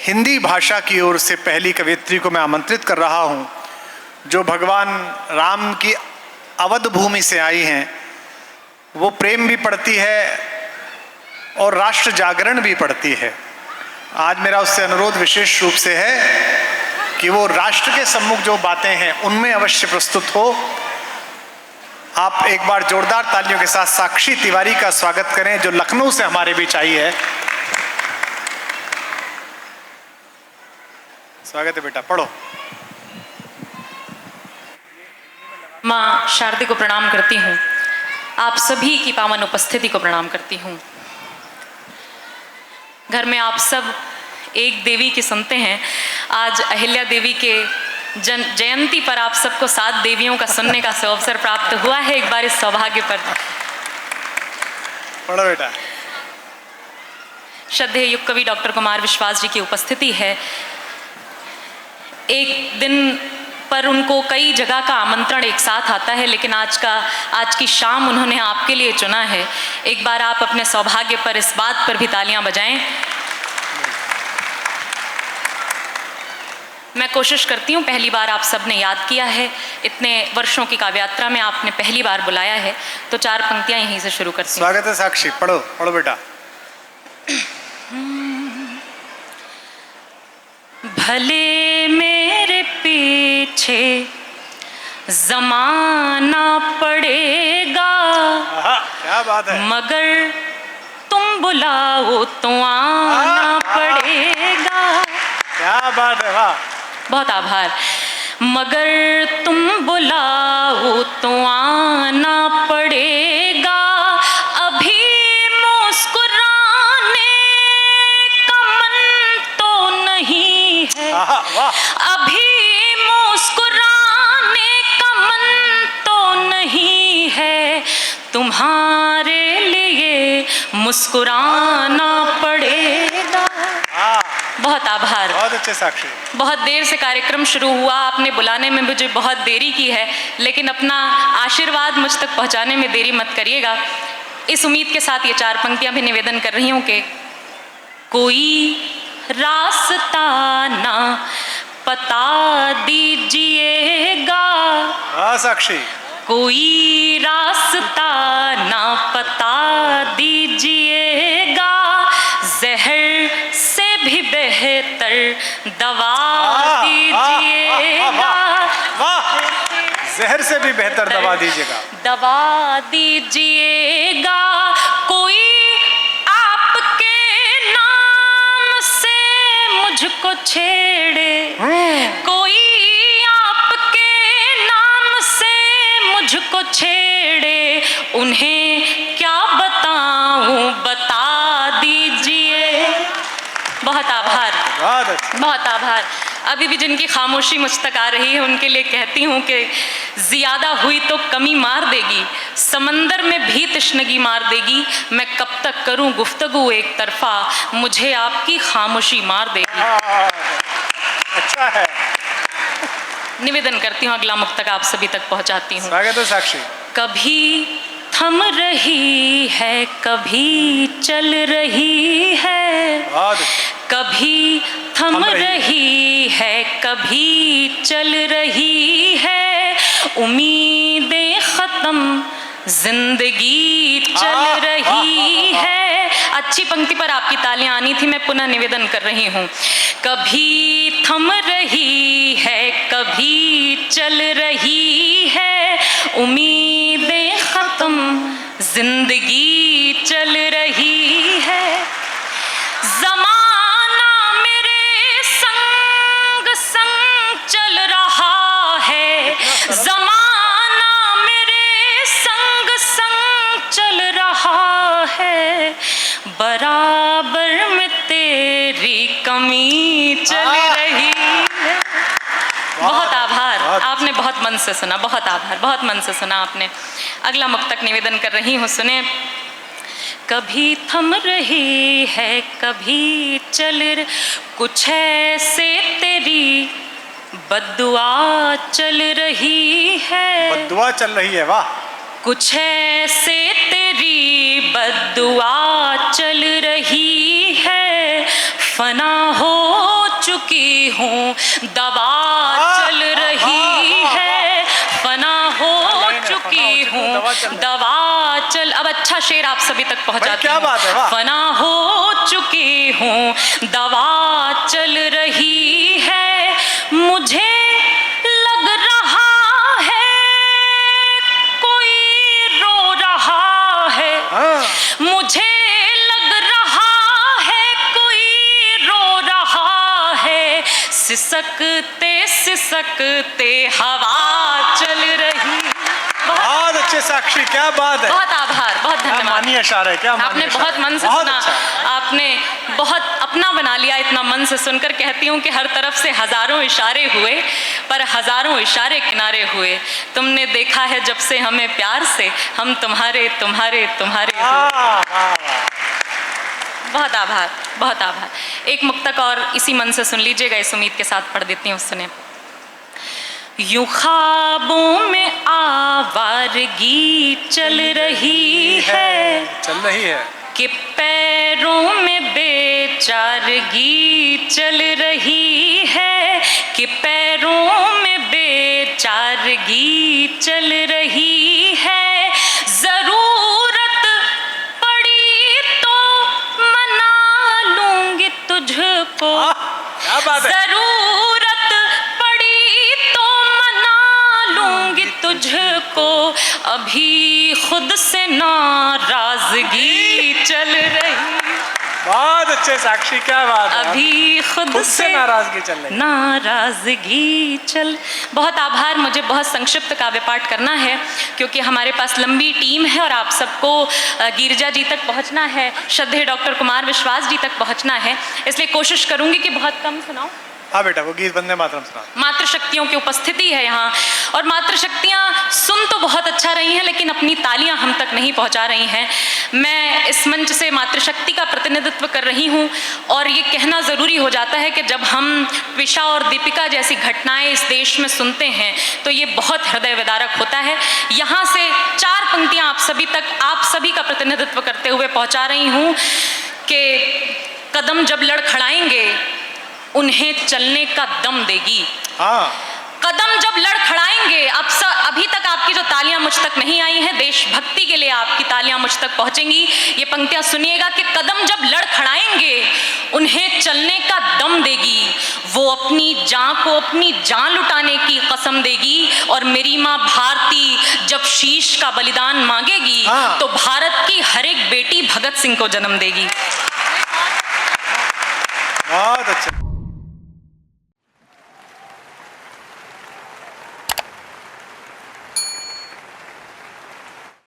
हिंदी भाषा की ओर से पहली कवयित्री को मैं आमंत्रित कर रहा हूँ, जो भगवान राम की अवध भूमि से आई हैं। वो प्रेम भी पढ़ती है और राष्ट्र जागरण भी पढ़ती है। आज मेरा उससे अनुरोध विशेष रूप से है कि वो राष्ट्र के सम्मुख जो बातें हैं उनमें अवश्य प्रस्तुत हो। आप एक बार जोरदार तालियों के साथ साक्षी तिवारी का स्वागत करें, जो लखनऊ से हमारे बीच आई है। स्वागत है बेटा, पढ़ो। माँ शारदे को प्रणाम करती हूँ, आप सभी की पावन उपस्थिति को प्रणाम करती हूँ। घर में आप सब एक देवी की सुनते हैं। आज अहिल्या देवी के जयंती पर आप सबको 7 देवियों का सुनने का अवसर प्राप्त हुआ है। एक बार इस सौभाग्य पर पढ़ो बेटा। श्रद्धेय युग कवि डॉक्टर कुमार विश्वास जी की उपस्थिति है। एक दिन पर उनको कई जगह का आमंत्रण एक साथ आता है, लेकिन आज की शाम उन्होंने आपके लिए चुना है। एक बार आप अपने सौभाग्य पर इस बात पर भी तालियां बजाएं। मैं कोशिश करती हूँ, पहली बार आप सबने याद किया है, इतने वर्षों की काव्य यात्रा में आपने पहली बार बुलाया है, तो 4 पंक्तियां यहीं से शुरू करती हूँ। स्वागत है साक्षी, पढ़ो पढ़ो बेटा। भले मेरे पीछे जमाना पड़ेगा, क्या बात है, मगर तुम बुलाओ तो आना पड़ेगा। क्या बात है, वाह। बहुत आभार। मगर तुम बुलाओ तो आना पड़ेगा, अभी मुस्कुराने का मन तो नहीं है, अभी मुस्कुराने का मन तो नहीं है, तुम्हारे लिए मुस्कुराना पड़ेगा। बहुत आभार। बहुत अच्छे साक्षी। बहुत देर से कार्यक्रम शुरू हुआ, आपने बुलाने में मुझे बहुत देरी की है, लेकिन अपना आशीर्वाद मुझ तक पहुंचाने में देरी मत करिएगा। इस उम्मीद के साथ ये 4 पंक्तियां भी निवेदन कर रही हूं कि कोई रास्ता ना बता दीजिएगा। हाँ साक्षी। कोई रास्ता ना बता दीजिएगा, जहर से भी बेहतर दवा दीजिएगा। जहर से भी बेहतर दवा दीजिएगा, दवा दीजिएगा। कोई आपके नाम से मुझको छेड़े, कोई आपके नाम से मुझको छेड़े, उन्हें क्या बताऊं बता दीजिए। बहुत आभार, बहुत आभार। अभी भी जिनकी खामोशी मुझ तक आ रही है उनके लिए कहती हूँ कि ज़्यादा हुई तो कमी मार देगी, समंदर में भी तश्नगी मार देगी, मैं कब तक करूँ गुफ्तगू एक तरफा, मुझे आपकी खामोशी मार देगी। अच्छा है। निवेदन करती हूँ, अगला मुक्तक आप सभी तक पहुँचाती हूँ। स्वागत है साक्षी। कभी थम रही है, कभी चल रही है, कभी थम रही है, कभी चल रही है, उम्मीदें खत्म जिंदगी चल रही है। अच्छी पंक्ति पर आपकी तालियां आनी थी, मैं पुनः निवेदन कर रही हूँ। कभी थम रही है, कभी चल रही है, उम्मीदें खत्म जिंदगी चल रही है, जमाना मेरे संग संग चल रहा है, जमाना मेरे संग संग चल रहा है, बराबर में तेरी कमी चल रही है। बहुत आभार, आपने बहुत मन से सुना, बहुत आभार, बहुत मन से सुना आपने। अगला मुक्तक निवेदन कर रही हूँ, सुने। कभी थम रही है, कभी चल कुछ ऐसे तेरी बद्दुआ चल रही है, बद्दुआ चल रही है, वाह। कुछ ऐसे तेरी बद्दुआ चल रही है, फना हो चुकी हूँ, दवा चल रही है, फना हो चुकी हूँ, दवा चल। अब अच्छा शेर आप सभी तक पहुँचाती क्या बात है, वाह। फना हो चुकी हूँ, दवा चल रही है, मुझे लग रहा है कोई रो रहा है, मुझे लग रहा है कोई रो रहा है, सिसकते सिसकते हवा चल रही। बहुत अच्छे साक्षी, क्या बात है। बहुत आभार, बहुत क्या धन्यवाद। मानी अशार है, क्या आपने मानी अशार बहुत है। मन से बहुत सुना, अच्छा। आपने बहुत अपना बना लिया। इतना मन से सुनकर कहती हूँ कि हर तरफ से हजारों इशारे हुए, पर हजारों इशारे किनारे हुए। तुमने देखा है जब से हमें प्यार से, हम तुम्हारे तुम्हारे तुम्हारे हुए। बहुत आभार, बहुत आभार। एक मुक्तक और इसी मन से सुन लीजिएगा, इस उम्मीद के साथ पढ़ देती हूँ, सुने। यूं ख्वाबों में आवारगी चल रही है, चल रही है, कि पैरों में बेचारगी चल रही है, कि पैरों में बेचारगी चल रही है, जरूरत पड़ी तो मना लूंगी तुझको, क्या बात है। जरूरत पड़ी तो मना लूंगी तुझको, अभी खुद से नाराजगी चल रही। बहुत अच्छे साक्षी, क्या बात है। अभी खुद से नाराजगी चल रही, नाराजगी चल। बहुत आभार। मुझे बहुत संक्षिप्त काव्य पाठ करना है क्योंकि हमारे पास लंबी टीम है और आप सबको गिरिजा जी तक पहुंचना है, श्रद्धेय डॉक्टर कुमार विश्वास जी तक पहुंचना है, इसलिए कोशिश करूंगी कि बहुत कम सुनाऊं। हाँ बेटा, वो गीत वंदे मातरम सुना। मातृशक्तियों की उपस्थिति है यहाँ, और मातृशक्तियाँ सुन तो बहुत अच्छा रही हैं लेकिन अपनी तालियाँ हम तक नहीं पहुँचा रही हैं। मैं इस मंच से मातृशक्ति का प्रतिनिधित्व कर रही हूँ और ये कहना ज़रूरी हो जाता है कि जब हम त्विषा और दीपिका जैसी घटनाएं इस देश में सुनते हैं तो ये बहुत हृदय विदारक होता है। यहाँ से 4 पंक्तियाँ आप सभी तक, आप सभी का प्रतिनिधित्व करते हुए पहुँचा रही हूँ कि कदम जब लड़खड़ाएंगे उन्हें चलने का दम देगी। हाँ, कदम जब लड़खड़ाएंगे, अभी तक आपकी जो तालियां मुझ तक नहीं आई हैं, देशभक्ति के लिए आपकी तालियां मुझ तक पहुंचेंगी। ये पंक्तियां सुनिएगा कि कदम जब लड़खड़ाएंगे उन्हें चलने का दम देगी, वो अपनी जान को अपनी जान लुटाने की कसम देगी, और मेरी माँ भारती जब शीश का बलिदान मांगेगी तो भारत की हर एक बेटी भगत सिंह को जन्म देगी। बहुत अच्छा।